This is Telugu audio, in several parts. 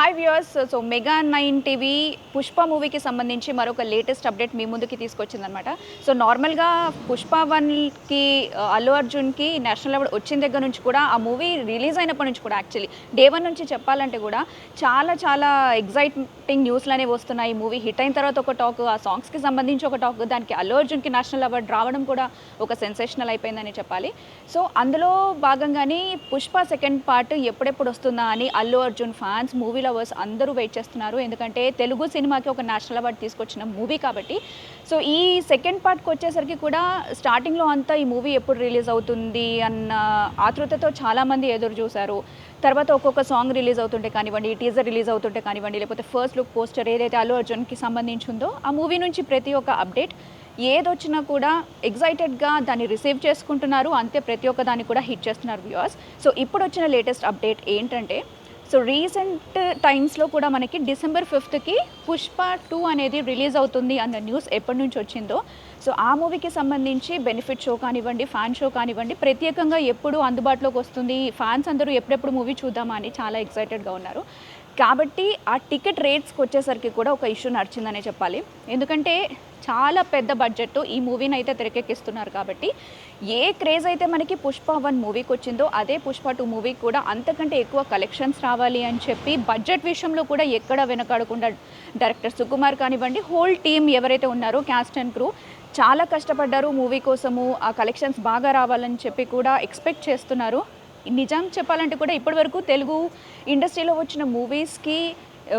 Hi viewers. So mega 9 TV Pushpa మూవీకి సంబంధించి మరొక లేటెస్ట్ అప్డేట్ మీ ముందుకి తీసుకొచ్చిందనమాట. సో నార్మల్గా పుష్ప 1కి అల్లు అర్జున్కి నేషనల్ అవార్డు వచ్చిన దగ్గర నుంచి కూడా ఆ మూవీ రిలీజ్ అయినప్పటి నుంచి కూడా యాక్చువల్లీ డే 1 నుంచి చెప్పాలంటే కూడా చాలా ఎగ్జైటింగ్ న్యూస్లు అనేవి వస్తున్నాయి. మూవీ హిట్ అయిన తర్వాత ఒక టాక్, ఆ సాంగ్స్కి సంబంధించి ఒక టాక్, దానికి అల్లు అర్జున్కి నేషనల్ అవార్డు రావడం కూడా ఒక సెన్సేషనల్ అయిపోయిందని చెప్పాలి. సో అందులో భాగంగానే పుష్ప సెకండ్ పార్ట్ ఎప్పుడెప్పుడు వస్తుందా అని Allu Arjun fans, movie lovers అందరూ వెయిట్ చేస్తున్నారు. ఎందుకంటే తెలుగు సినిమాకి ఒక నేషనల్ అవార్డు తీసుకొచ్చిన మూవీ కాబట్టి. సో ఈ సెకండ్ పార్ట్కి వచ్చేసరికి కూడా స్టార్టింగ్లో అంతా ఈ మూవీ ఎప్పుడు రిలీజ్ అవుతుంది అన్న ఆతృతతో చాలామంది ఎదురు చూశారు. తర్వాత ఒక్కొక్క సాంగ్ రిలీజ్ అవుతుంటే కానివ్వండి, టీజర్ రిలీజ్ అవుతుంటే కానివ్వండి, లేకపోతే ఫస్ట్ లుక్ పోస్టర్ ఏదైతే అల్లు అర్జున్కి సంబంధించి ఉందో ఆ మూవీ నుంచి ప్రతి ఒక్క అప్డేట్ ఏదొచ్చినా కూడా ఎగ్జైటెడ్గా దాన్ని రిసీవ్ చేసుకుంటున్నారు. అంతే ప్రతి ఒక్క దాన్ని కూడా హిట్ చేస్తున్నారు వ్యూయర్స్. సో ఇప్పుడు వచ్చిన లేటెస్ట్ అప్డేట్ ఏంటంటే, సో రీసెంట్ టైమ్స్లో కూడా మనకి December 5కి పుష్ప 2 అనేది రిలీజ్ అవుతుంది అన్న న్యూస్ ఎప్పటి నుంచి వచ్చిందో, సో ఆ మూవీకి సంబంధించి బెనిఫిట్ షో కానివ్వండి, ఫ్యాన్ షో కానివ్వండి, ప్రత్యేకంగా ఎప్పుడు అందుబాటులోకి వస్తుంది, ఫ్యాన్స్ అందరూ ఎప్పుడెప్పుడు మూవీ చూద్దామా అని చాలా ఎక్సైటెడ్గా ఉన్నారు. కాబట్టి ఆ టికెట్ రేట్స్కి వచ్చేసరికి కూడా ఒక ఇష్యూ నడిచిందనే చెప్పాలి. ఎందుకంటే చాలా పెద్ద బడ్జెట్ ఈ మూవీని అయితే తెరకెక్కిస్తున్నారు కాబట్టి ఏ క్రేజ్ అయితే మనకి పుష్ప 1 మూవీకి వచ్చిందో అదే పుష్ప 2 మూవీకి కూడా అంతకంటే ఎక్కువ కలెక్షన్స్ రావాలి అని చెప్పి బడ్జెట్ విషయంలో కూడా ఎక్కడ వెనకాడకుండా డైరెక్టర్ సుకుమార్ కానివ్వండి, హోల్ టీమ్ ఎవరైతే ఉన్నారో క్యాస్ట్ అండ్ క్రూ చాలా కష్టపడ్డారు మూవీ కోసము. ఆ కలెక్షన్స్ బాగా రావాలని చెప్పి కూడా ఎక్స్పెక్ట్ చేస్తున్నారు. నిజం చెప్పాలంటే కూడా ఇప్పటివరకు తెలుగు ఇండస్ట్రీలో వచ్చిన మూవీస్కి,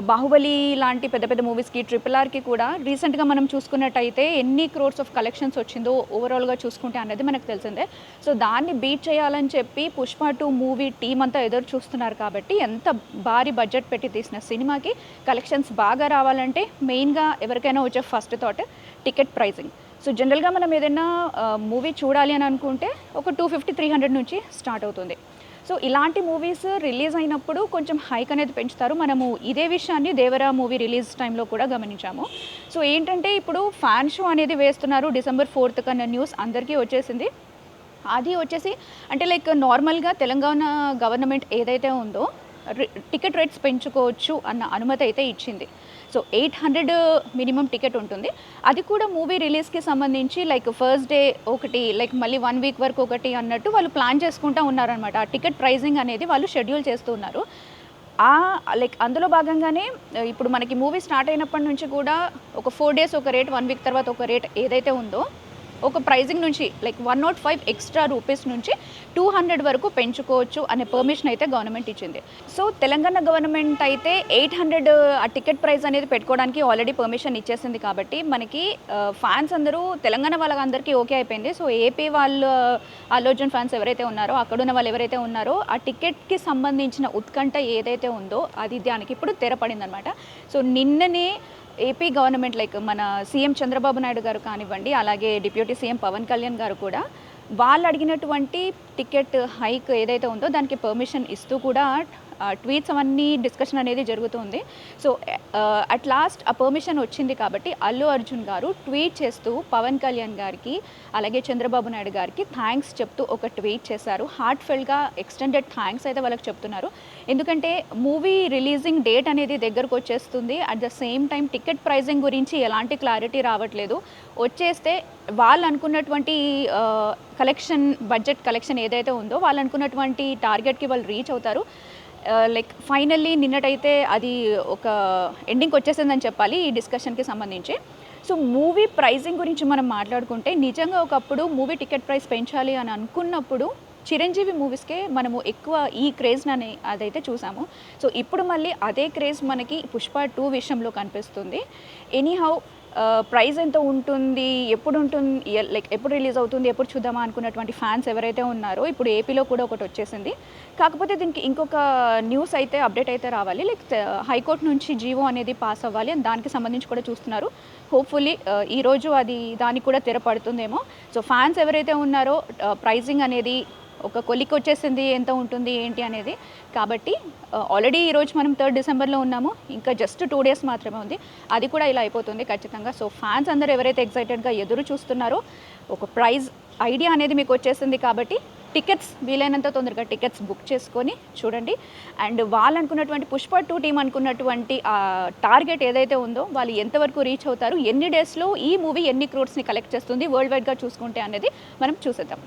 బాహుబలి లాంటి పెద్ద పెద్ద మూవీస్కి, RRRకి కూడా రీసెంట్గా మనం చూసుకున్నట్టయితే ఎన్ని క్రోర్స్ ఆఫ్ కలెక్షన్స్ వచ్చిందో ఓవరాల్గా చూసుకుంటే అనేది మనకు తెలిసిందే. సో దాన్ని బీట్ చేయాలని చెప్పి పుష్ప 2 మూవీ టీం అంతా ఎదురు చూస్తున్నారు. కాబట్టి ఎంత భారీ బడ్జెట్ పెట్టి తీసిన సినిమాకి కలెక్షన్స్ బాగా రావాలంటే మెయిన్గా ఎవరికైనా వచ్చే first thought ticket pricing. So జనరల్గా మనం ఏదైనా మూవీ చూడాలి అని అనుకుంటే ఒక 250-300 నుంచి స్టార్ట్ అవుతుంది. సో ఇలాంటి మూవీస్ రిలీజ్ అయినప్పుడు కొంచెం హైక్ అనేది పెంచుతారు. మనము ఇదే విషయాన్ని దేవరా మూవీ రిలీజ్ టైంలో కూడా గమనించాము. సో ఏంటంటే ఇప్పుడు ఫ్యాన్ షో అనేది వేస్తున్నారు December 4th కన్నా న్యూస్ అందరికీ వచ్చేసింది. అది వచ్చేసి అంటే లైక్ నార్మల్గా తెలంగాణ గవర్నమెంట్ ఏదైతే ఉందో టికెట్ రేట్స్ పెంచుకోవచ్చు అన్న అనుమతి అయితే ఇచ్చింది. సో 800 మినిమం టికెట్ ఉంటుంది. అది కూడా మూవీ రిలీజ్కి సంబంధించి లైక్ ఫస్ట్ డే ఒకటి, లైక్ మళ్ళీ 1 వీక్ వరకు ఒకటి అన్నట్టు వాళ్ళు ప్లాన్ చేసుకుంటూ ఉన్నారనమాట. ఆ టికెట్ ప్రైజింగ్ అనేది వాళ్ళు షెడ్యూల్ చేస్తూ ఉన్నారు. లైక్ అందులో భాగంగానే ఇప్పుడు మనకి మూవీ స్టార్ట్ అయినప్పటి నుంచి కూడా ఒక 4 డేస్ ఒక రేట్, 1 వీక్ తర్వాత ఒక రేట్ ఏదైతే ఉందో ఒక ప్రైజింగ్ నుంచి లైక్ 105 ఎక్స్ట్రా రూపీస్ నుంచి 200 వరకు పెంచుకోవచ్చు అనే పర్మిషన్ అయితే గవర్నమెంట్ ఇచ్చింది. సో తెలంగాణ గవర్నమెంట్ అయితే 800 ఆ టికెట్ ప్రైస్ అనేది పెట్టుకోవడానికి ఆల్రెడీ పర్మిషన్ ఇచ్చేసింది. కాబట్టి మనకి ఫ్యాన్స్ అందరూ తెలంగాణ వాళ్ళందరికీ ఓకే అయిపోయింది. సో ఏపీ వాళ్ళు, అల్లు అర్జున్ ఫ్యాన్స్ ఎవరైతే ఉన్నారో, అక్కడున్న వాళ్ళు ఎవరైతే ఉన్నారో ఆ టికెట్కి సంబంధించిన ఉత్కంఠ ఏదైతే ఉందో అది దానికి ఇప్పుడు తెరపడింది అనమాట. సో నిన్ననే ఏపీ గవర్నమెంట్ లైక్ మన సీఎం చంద్రబాబు నాయుడు గారు కానివ్వండి, అలాగే డిప్యూటీ సీఎం పవన్ కళ్యాణ్ గారు కూడా వాళ్ళు అడిగినటువంటి టికెట్ హైక్ ఏదైతే ఉందో దానికి పర్మిషన్ ఇస్తూ కూడా ట్వీట్స్ అవన్నీ డిస్కషన్ అనేది జరుగుతుంది. సో అట్ లాస్ట్ ఆ పర్మిషన్ వచ్చింది. కాబట్టి అల్లు అర్జున్ గారు ట్వీట్ చేస్తూ పవన్ కళ్యాణ్ గారికి అలాగే చంద్రబాబు నాయుడు గారికి థ్యాంక్స్ చెప్తూ ఒక ట్వీట్ చేశారు. హార్ట్ఫెల్గా ఎక్స్టెండెడ్ థ్యాంక్స్ అయితే వాళ్ళకి చెప్తున్నారు. ఎందుకంటే మూవీ రిలీజింగ్ డేట్ అనేది దగ్గరకు వచ్చేస్తుంది. At the same time ticket pricing గురించి ఎలాంటి క్లారిటీ రావట్లేదు. వచ్చేస్తే వాళ్ళు అనుకున్నటువంటి బడ్జెట్ కలెక్షన్ ఏదైతే ఉందో వాళ్ళు అనుకున్నటువంటి టార్గెట్కి వాళ్ళు రీచ్ అవుతారు. లైక్ ఫైనల్లీ నిన్నటైతే అది ఒక ఎండింగ్కి వచ్చేసిందని చెప్పాలి ఈ డిస్కషన్కి సంబంధించి. సో మూవీ ప్రైజింగ్ గురించి మనం మాట్లాడుకుంటే నిజంగా ఒకప్పుడు మూవీ టికెట్ ప్రైస్ పెంచాలి అని అనుకున్నప్పుడు చిరంజీవి మూవీస్కే మనము ఎక్కువ ఈ క్రేజ్ని అదైతే చూసాము. సో ఇప్పుడు మళ్ళీ అదే క్రేజ్ మనకి పుష్ప 2 విషయంలో కనిపిస్తుంది. ఎనీహౌ ప్రైస్ ఎంత ఉంటుంది, ఎప్పుడు ఉంటుంది, లైక్ ఎప్పుడు రిలీజ్ అవుతుంది, ఎప్పుడు చూద్దామా అనుకున్నటువంటి ఫ్యాన్స్ ఎవరైతే ఉన్నారో ఇప్పుడు ఏపీలో కూడా ఒకటి వచ్చేసింది. కాకపోతే దీనికి ఇంకొక న్యూస్ అయితే అప్డేట్ అయితే రావాలి. లైక్ హైకోర్టు నుంచి జీవో అనేది పాస్ అవ్వాలి అని దానికి సంబంధించి కూడా చూస్తున్నారు. హోప్ఫుల్లీ ఈరోజు అది దానికి కూడా తెరపడుతుందేమో. సో ఫ్యాన్స్ ఎవరైతే ఉన్నారో ప్రైజింగ్ అనేది ఒక కొలిక్ వచ్చేసింది, ఎంత ఉంటుంది ఏంటి అనేది. కాబట్టి ఆల్రెడీ ఈరోజు మనం 3rd Decemberలో ఉన్నాము. ఇంకా జస్ట్ 2 డేస్ మాత్రమే ఉంది. అది కూడా ఇలా అయిపోతుంది ఖచ్చితంగా. సో ఫ్యాన్స్ అందరూ ఎవరైతే ఎక్సైటెడ్గా ఎదురు చూస్తున్నారో ఒక ప్రైజ్ ఐడియా అనేది మీకు వచ్చేసింది. కాబట్టి టికెట్స్ వీలైనంత తొందరగా టికెట్స్ బుక్ చేసుకొని చూడండి. అండ్ వాళ్ళు అనుకున్నటువంటి పుష్ప 2 టీమ్ అనుకున్నటువంటి టార్గెట్ ఏదైతే ఉందో వాళ్ళు ఎంతవరకు రీచ్ అవుతారు, ఎన్ని డేస్లో ఈ మూవీ ఎన్ని క్రోర్స్ని కలెక్ట్ చేస్తుంది వరల్డ్ వైడ్గా చూసుకుంటే అనేది మనం చూసేద్దాం.